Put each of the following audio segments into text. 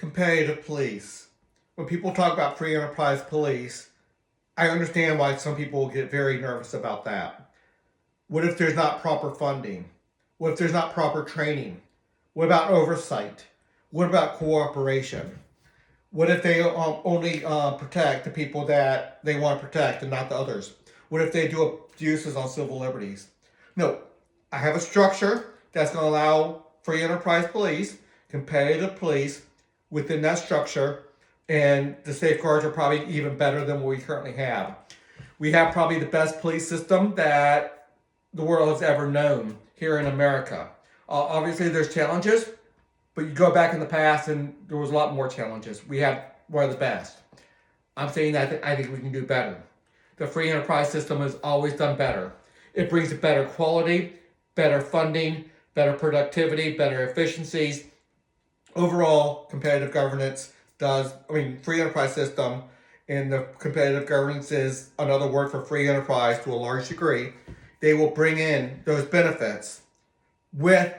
competitive police. When people talk about free enterprise police, I understand why some people get very nervous about that. What if there's not proper funding? What if there's not proper training? What about oversight? What about cooperation? What if they only protect the people that they want to protect and not the others? What if they do abuses on civil liberties? No, I have a structure that's going to allow free enterprise police, competitive police within that structure, and the safeguards are probably even better than what we currently have. We have probably the best police system that the world has ever known here in America. Obviously, there's challenges, but you go back in the past and there was a lot more challenges. We have one of the best. I'm saying that I think we can do better. The free enterprise system has always done better. It brings a better quality, better funding, better productivity, better efficiencies. Overall, competitive governance free enterprise system, and the competitive governance is another word for free enterprise to a large degree. They will bring in those benefits with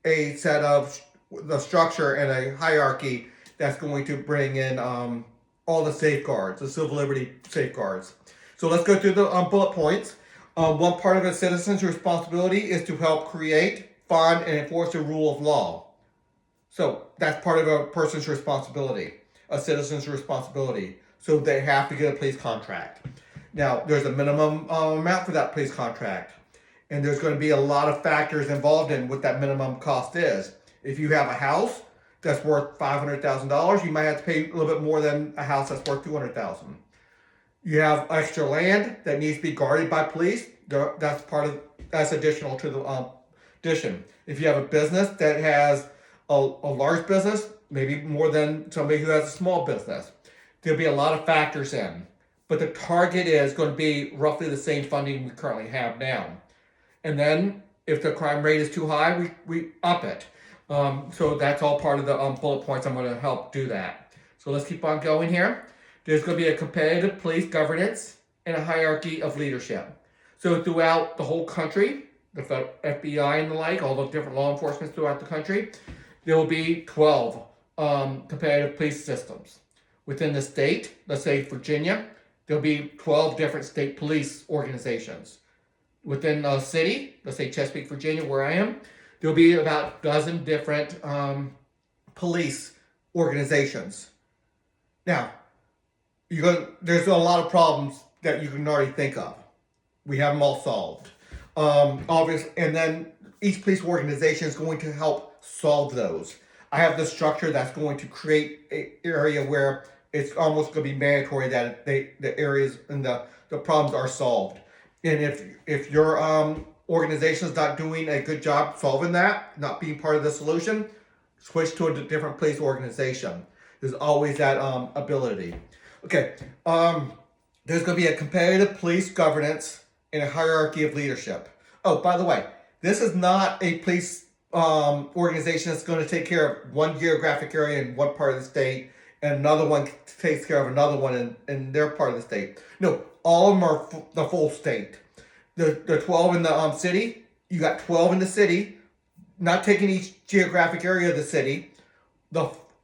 a set of the structure and a hierarchy that's going to bring in all the safeguards, the civil liberty safeguards. So let's go through the bullet points. One part of a citizen's responsibility is to help create, fund, and enforce the rule of law. So that's part of a person's responsibility, a citizen's responsibility. So they have to get a police contract. Now, there's a minimum amount for that police contract. And there's going to be a lot of factors involved in what that minimum cost is. If you have a house that's worth $500,000, you might have to pay a little bit more than a house that's worth $200,000. You have extra land that needs to be guarded by police. That's additional to the addition. If you have a business that has a large business, maybe more than somebody who has a small business, there'll be a lot of factors in. But the target is going to be roughly the same funding we currently have now. And then if the crime rate is too high, we up it. So that's all part of the bullet points. I'm going to help do that. So let's keep on going here. There's going to be a competitive police governance and a hierarchy of leadership. So throughout the whole country, the FBI and the like, all the different law enforcement throughout the country, there will be 12 competitive police systems. Within the state, let's say Virginia, there'll be 12 different state police organizations. Within a city, let's say Chesapeake, Virginia, where I am, there'll be about a dozen different police organizations. Now, there's a lot of problems that you can already think of. We have them all solved. Obviously, and then each police organization is going to help solve those. I have the structure that's going to create an area where it's almost going to be mandatory that the areas and the problems are solved. And if your organization is not doing a good job solving that, not being part of the solution, switch to a different police organization. There's always that ability. Okay, there's going to be a competitive police governance and a hierarchy of leadership. Oh, by the way, this is not a police organization that's going to take care of one geographic area in one part of the state and another one takes care of another one in their part of the state. No, all of them are the full state. The 12 in the city, you got 12 in the city, not taking each geographic area of the city.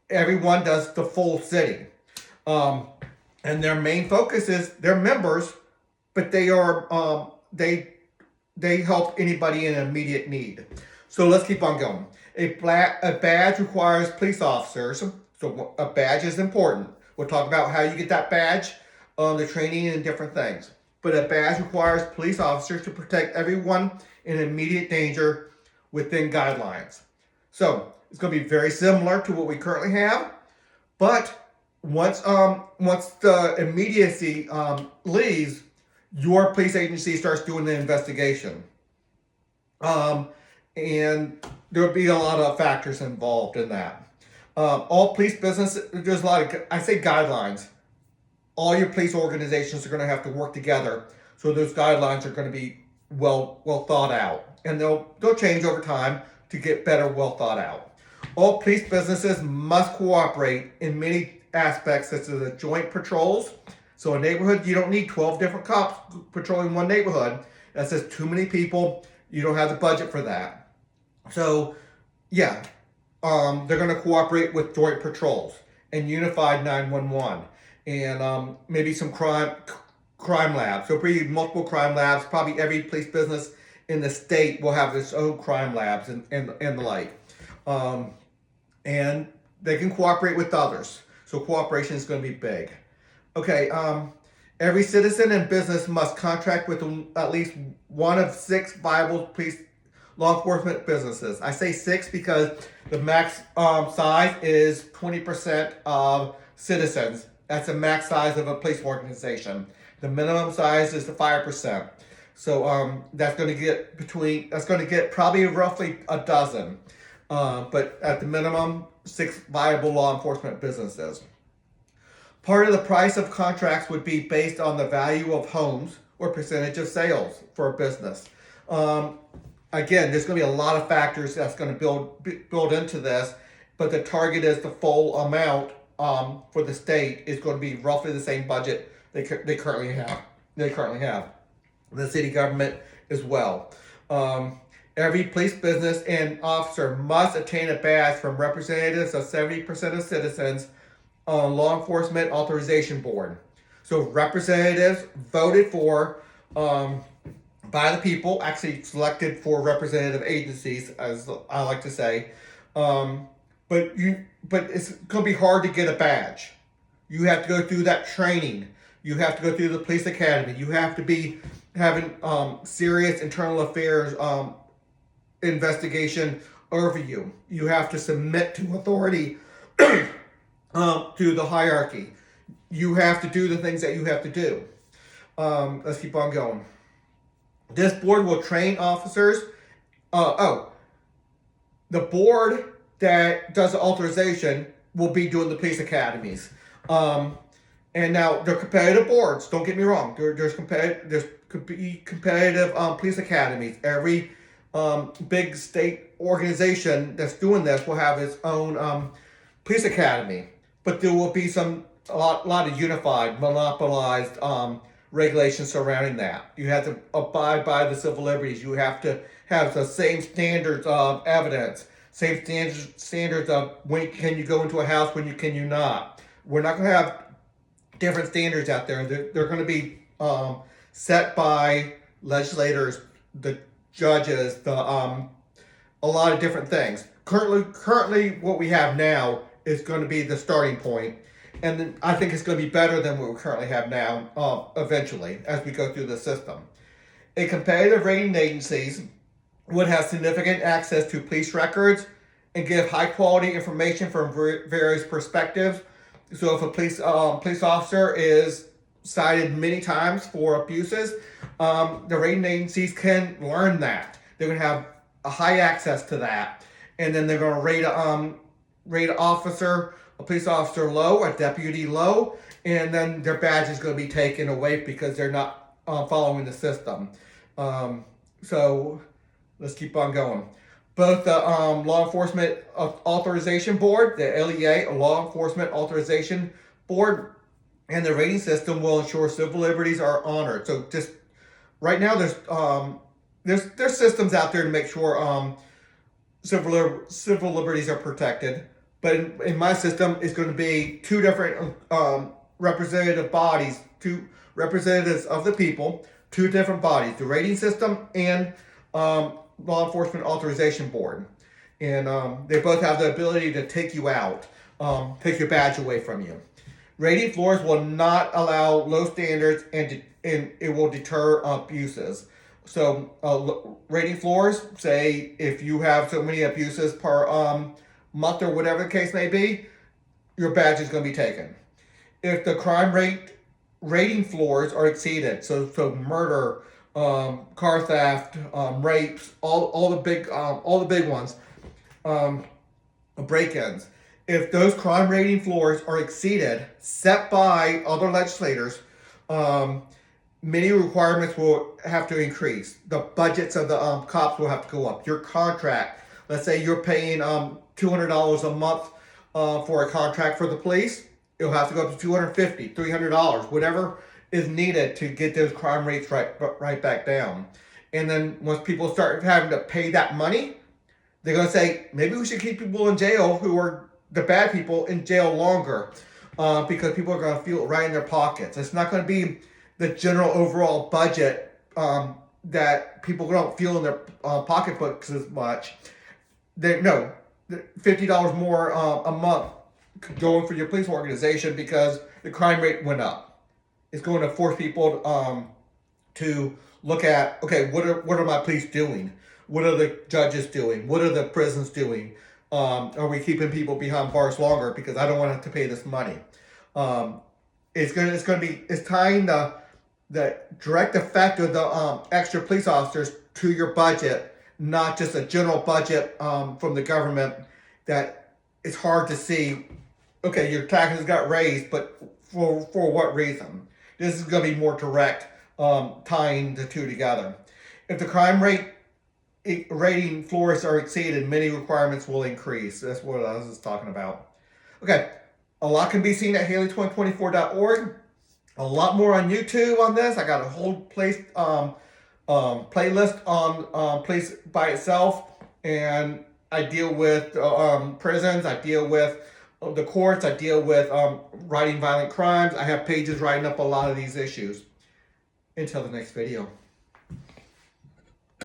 Everyone does the full city. And their main focus is their members, but they are they help anybody in immediate need. So let's keep on going. A badge requires police officers. So a badge is important. We'll talk about how you get that badge, the training and different things. But a badge requires police officers to protect everyone in immediate danger within guidelines. So it's going to be very similar to what we currently have, but once the immediacy leaves, your police agency starts doing the investigation. And there'll be a lot of factors involved in that. All police business, there's a lot of, I say guidelines. All your police organizations are going to have to work together. So those guidelines are going to be well thought out. And they'll change over time to get better, well thought out. All police businesses must cooperate in many aspects, such as the joint patrols. So a neighborhood, you don't need 12 different cops patrolling one neighborhood. That's just too many people. You don't have the budget for that. So, yeah, they're going to cooperate with joint patrols and unified 911 and maybe some crime labs. So pretty multiple crime labs. Probably every police business in the state will have its own crime labs and the like. Um, and they can cooperate with others. So cooperation is going to be big. Okay. Every citizen and business must contract with at least one of 6 viable police law enforcement businesses. I say 6 because the max size is 20% of citizens. That's the max size of a police organization. The minimum size is the 5%. So that's going to get probably roughly a dozen. But at the minimum, 6 viable law enforcement businesses. Part of the price of contracts would be based on the value of homes or percentage of sales for a business. Again, there's going to be a lot of factors that's going to build into this, but the target is the full amount for the state is going to be roughly the same budget they currently have. The city government as well. Every police business and officer must obtain a badge from representatives of 70% of citizens on Law Enforcement Authorization Board. So representatives voted for by the people, actually selected for representative agencies, as I like to say. But it's going to be hard to get a badge. You have to go through that training. You have to go through the police academy. You have to be having serious internal affairs investigation overview. You have to submit to authority to the hierarchy. You have to do the things that you have to do. Let's keep on going. This board will train officers. The board that does the authorization will be doing the police academies. And now they're competitive boards. Don't get me wrong. There's could be competitive police academies. Every big state organization that's doing this will have its own police academy. But there will be a lot of unified, monopolized regulations surrounding that. You have to abide by the civil liberties. You have to have the same standards of evidence, same standards of when can you go into a house, when can you not. We're not going to have different standards out there. They're going to be set by legislators, the judges, a lot of different things. Currently, what we have now is going to be the starting point. And then I think it's going to be better than what we currently have now, eventually, as we go through the system. A competitive rating agencies would have significant access to police records and give high quality information from various perspectives. So if a police officer is cited many times for abuses, the rating agencies can learn that. They're going to have a high access to that. And then they're going to rate a police officer low, a deputy low, and then their badge is going to be taken away because they're not following the system. So let's keep on going. Both the Law Enforcement Authorization Board, the LEA, a Law Enforcement Authorization Board, and the rating system will ensure civil liberties are honored. So just right now, there's systems out there to make sure civil liberties are protected. But in my system, it's going to be 2 different representative bodies, 2 representatives of the people, 2 different bodies, the rating system and Law Enforcement Authorization Board. And they both have the ability to take you out, take your badge away from you. Rating floors will not allow low standards and it will deter abuses. So rating floors, say if you have so many abuses per month or whatever the case may be, your badge is going to be taken. If the crime rating floors are exceeded, so murder, car theft, rapes, all the big ones, break-ins. If those crime rating floors are exceeded, set by other legislators, many requirements will have to increase. The budgets of the cops will have to go up. Your contract, let's say you're paying $200 a month for a contract for the police, it'll have to go up to $250, $300, whatever is needed to get those crime rates right back down. And then once people start having to pay that money, They're going to say, maybe we should keep people in jail who are the bad people in jail longer, because people are going to feel it right in their pockets. It's not going to be the general overall budget that people don't feel in their pocketbooks as much. No, $50 more a month going for your police organization because the crime rate went up. It's going to force people to look at, okay, what are my police doing? What are the judges doing? What are the prisons doing? Are we keeping people behind bars longer because I don't want to have to pay this money? It's tying the direct effect of the extra police officers to your budget, not just a general budget from the government that it's hard to see. Okay, your taxes got raised, but for what reason? This is going to be more direct, tying the two together. If the crime rating floors are exceeded, many requirements will increase. That's what I was just talking about. Okay, a lot can be seen at Haley2024.org. A lot more on YouTube on this. I got a whole playlist on Place by itself, and I deal with prisons. I deal with the courts. I deal with writing violent crimes. I have pages writing up a lot of these issues. Until the next video.